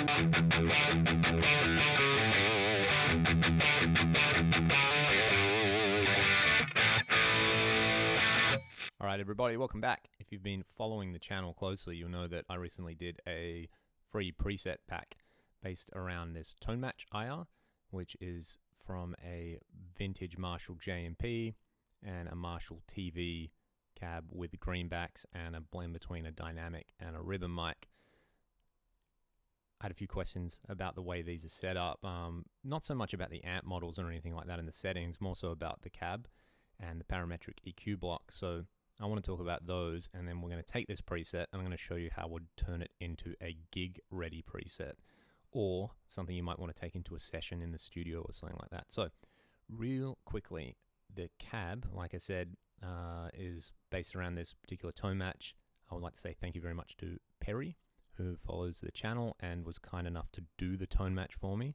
Alright everybody, welcome back. If you've been following the channel closely, you'll know that I recently did a free preset pack based around this Tone Match IR, which is from a vintage Marshall JMP and a Marshall TV cab with greenbacks and a blend between a dynamic and a ribbon mic. I had a few questions about the way these are set up, not so much about the amp models or anything like that in the settings, more so about the cab and the parametric EQ block. So I want to talk about those, and then we're going to take this preset and I'm going to show you how we'd turn it into a gig ready preset, or something you might want to take into a session in the studio or something like that. So real quickly, the cab, like I said, is based around this particular Tone Match. I would like to say thank you very much to Perry, who follows the channel and was kind enough to do the Tone Match for me.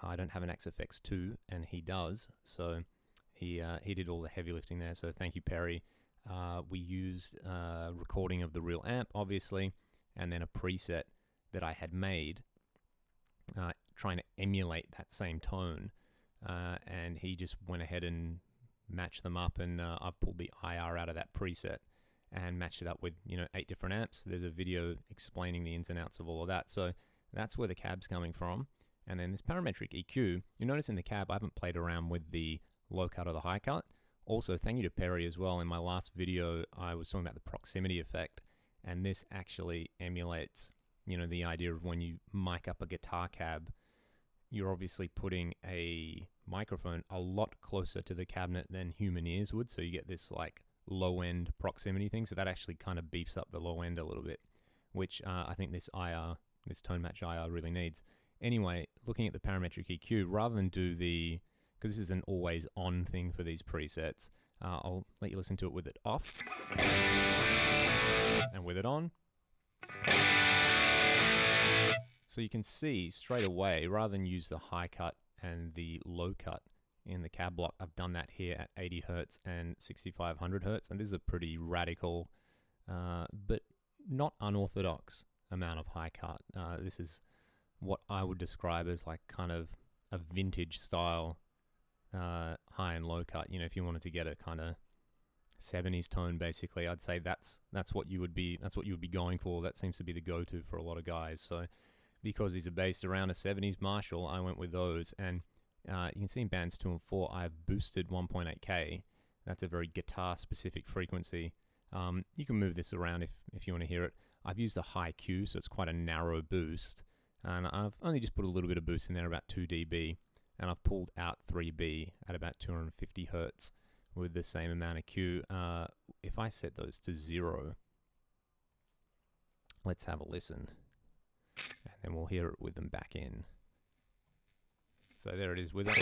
I don't have an XFX2 and he does, so he did all the heavy lifting there, so thank you, Perry. We used a recording of the real amp, obviously, and then a preset that I had made trying to emulate that same tone, and he just went ahead and matched them up, and I've pulled the IR out of that preset and matched it up with 8 different amps. There's a video explaining the ins and outs of all of that, so that's where the cab's coming from. And then this parametric EQ, you notice in the cab I haven't played around with the low cut or the high cut. Also, thank you to Perry as well. In my last video, I was talking about the proximity effect, and this actually emulates, the idea of when you mic up a guitar cab, you're obviously putting a microphone a lot closer to the cabinet than human ears would, so you get this like low-end proximity thing, so that actually kind of beefs up the low end a little bit, which I think this Tone Match IR really needs. Anyway, looking at the parametric EQ, rather than do because this is an always on thing for these presets, I'll let you listen to it with it off and with it on. So you can see straight away, rather than use the high cut and the low cut in the cab block, I've done that here at 80 Hertz and 6500 Hertz, and this is a pretty radical but not unorthodox amount of high cut. This is what I would describe as like kind of a vintage style high and low cut. If you wanted to get a kind of 70s tone, basically, I'd say that's what you would be going for. That seems to be the go-to for a lot of guys. So because these are based around a 70s Marshall, I went with those. And you can see in bands 2 and 4, I've boosted 1.8K. That's a very guitar specific frequency. You can move this around if you want to hear it. I've used a high Q, so it's quite a narrow boost, and I've only just put a little bit of boost in there, about 2 dB. And I've pulled out 3B at about 250 Hertz with the same amount of Q. If I set those to 0, let's have a listen, and then we'll hear it with them back in. So there it is with it.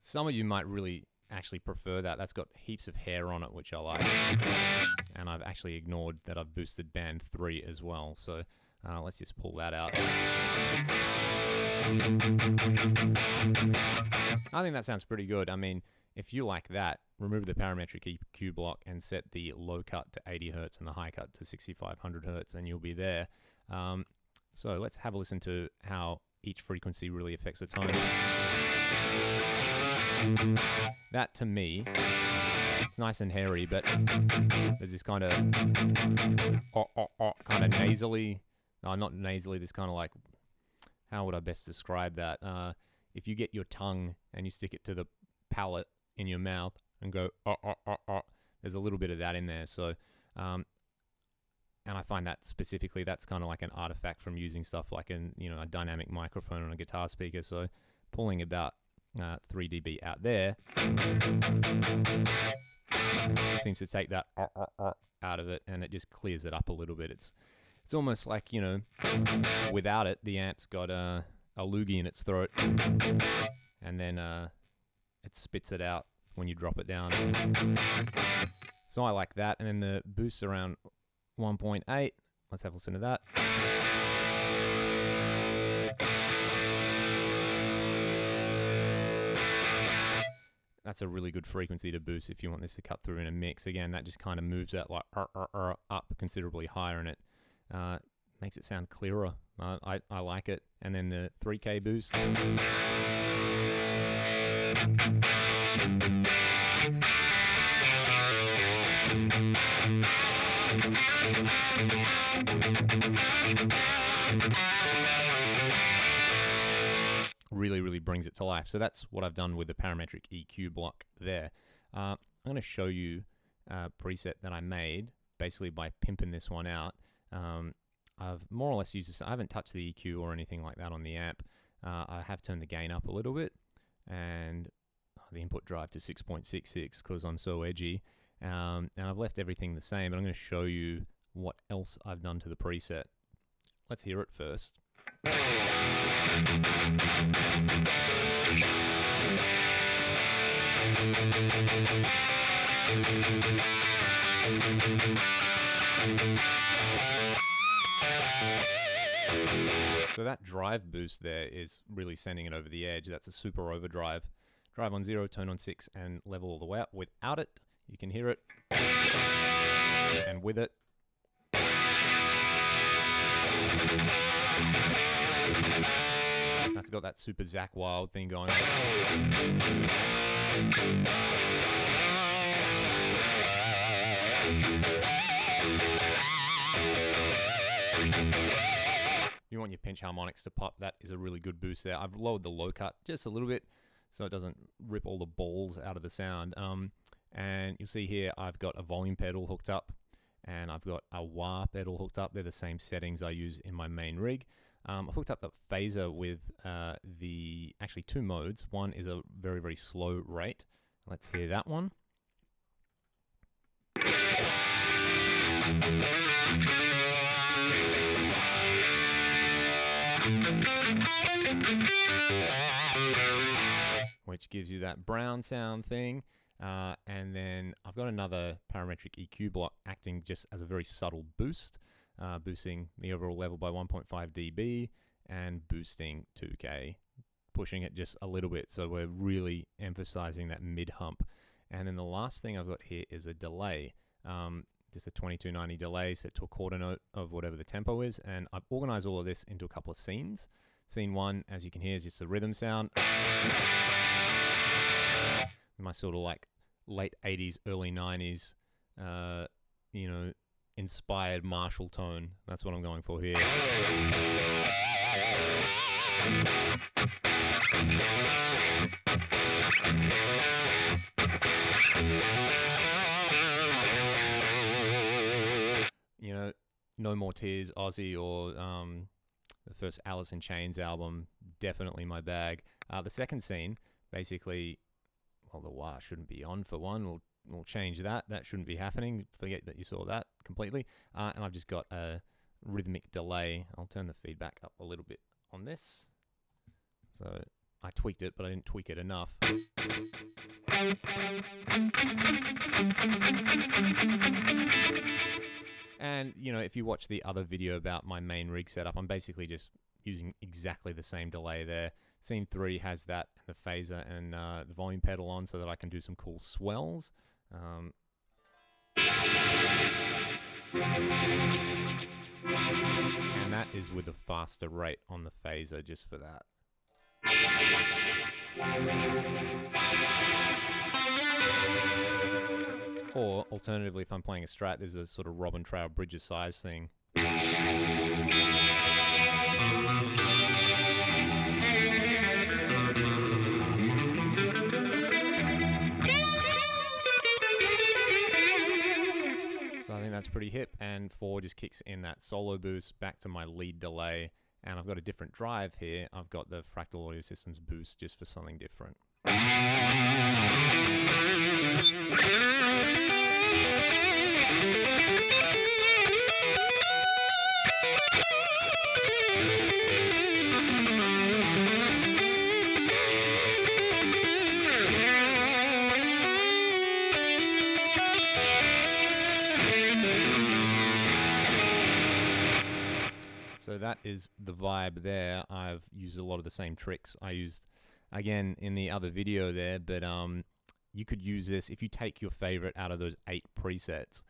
Some of you might really actually prefer that. That's got heaps of hair on it, which I like. And I've actually ignored that I've boosted band 3 as well. So let's just pull that out. I think that sounds pretty good. I mean, if you like that, remove the parametric EQ block and set the low cut to 80 Hertz and the high cut to 6500 Hertz, and you'll be there. So let's have a listen to how each frequency really affects the tone. That, to me, it's nice and hairy, but there's this kind of kind of nasally, no, not nasally, this kind of like, how would I best describe that? If you get your tongue and you stick it to the palate in your mouth and go, there's a little bit of that in there. So, and I find that specifically, that's kind of like an artifact from using stuff like a dynamic microphone on a guitar speaker. So pulling about 3 dB out there seems to take that out of it, and it just clears it up a little bit. It's almost like, without it, the amp's got a loogie in its throat, and then it spits it out when you drop it down. So I like that. And then the boosts around 1.8, Let's have a listen to that. That's a really good frequency to boost if you want this to cut through in a mix. Again, that just kind of moves that like up considerably higher, and it makes it sound clearer. I like it. And then the 3K boost. Really brings it to life. So that's what I've done with the parametric EQ block there. I'm going to show you a preset that I made basically by pimping this one out. I've more or less used this. I haven't touched the EQ or anything like that on the amp. I have turned the gain up a little bit and the input drive to 6.66 because I'm so edgy. And I've left everything the same, but I'm going to show you what else I've done to the preset. Let's hear it first. So that drive boost there is really sending it over the edge. That's a super overdrive. Drive on 0, tone on 6, and level all the way up. Without it, you can hear it. And with it, that's got that super Zach Wild thing going on. You want your pinch harmonics to pop, that is a really good boost there. I've lowered the low cut just a little bit so it doesn't rip all the balls out of the sound. And you'll see here I've got a volume pedal hooked up and I've got a wah pedal hooked up. They're the same settings I use in my main rig. I've hooked up the phaser with actually two modes. One is a very slow rate. Let's hear that one. Which gives you that brown sound thing. And then I've got another parametric EQ block acting just as a very subtle boost, boosting the overall level by 1.5 dB and boosting 2K, pushing it just a little bit. So we're really emphasizing that mid hump. And then the last thing I've got here is a delay, just a 2290 delay set to a quarter note of whatever the tempo is. And I've organized all of this into a couple of scenes. Scene one, as you can hear, is just a rhythm sound. My sort of like late 80s, early 90s, inspired Marshall tone. That's what I'm going for here. No More Tears, Ozzy, or the first Alice in Chains album, definitely my bag. The second scene, basically, well, the wah shouldn't be on for one. We'll change that. That shouldn't be happening. Forget that you saw that completely. And I've just got a rhythmic delay. I'll turn the feedback up a little bit on this. So I tweaked it, but I didn't tweak it enough. And, if you watch the other video about my main rig setup, I'm basically just using exactly the same delay there. Scene 3 has that, the phaser and the volume pedal on so that I can do some cool swells. And that is with a faster rate on the phaser just for that. Or alternatively, if I'm playing a Strat, there's a sort of Robin Trail Bridges size thing. So I think that's pretty hip, and 4 just kicks in that solo boost back to my lead delay, and I've got a different drive here. I've got the Fractal Audio Systems boost just for something different. is the vibe there. I've used a lot of the same tricks I used again in the other video there, but you could use this if you take your favorite out of those 8 presets.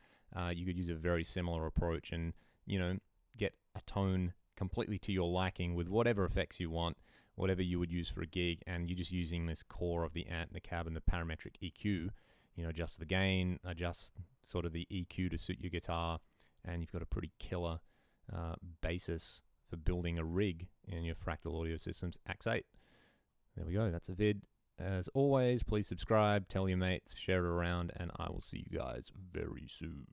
You could use a very similar approach and, you know, get a tone completely to your liking with whatever effects you want, whatever you would use for a gig, and you're just using this core of the amp, the cab, and the parametric EQ. You know, adjust the gain, adjust sort of the EQ to suit your guitar, and you've got a pretty killer basis for building a rig in your Fractal Audio Systems X8. There we go, that's a vid. As always, please subscribe, tell your mates, share it around, and I will see you guys very soon.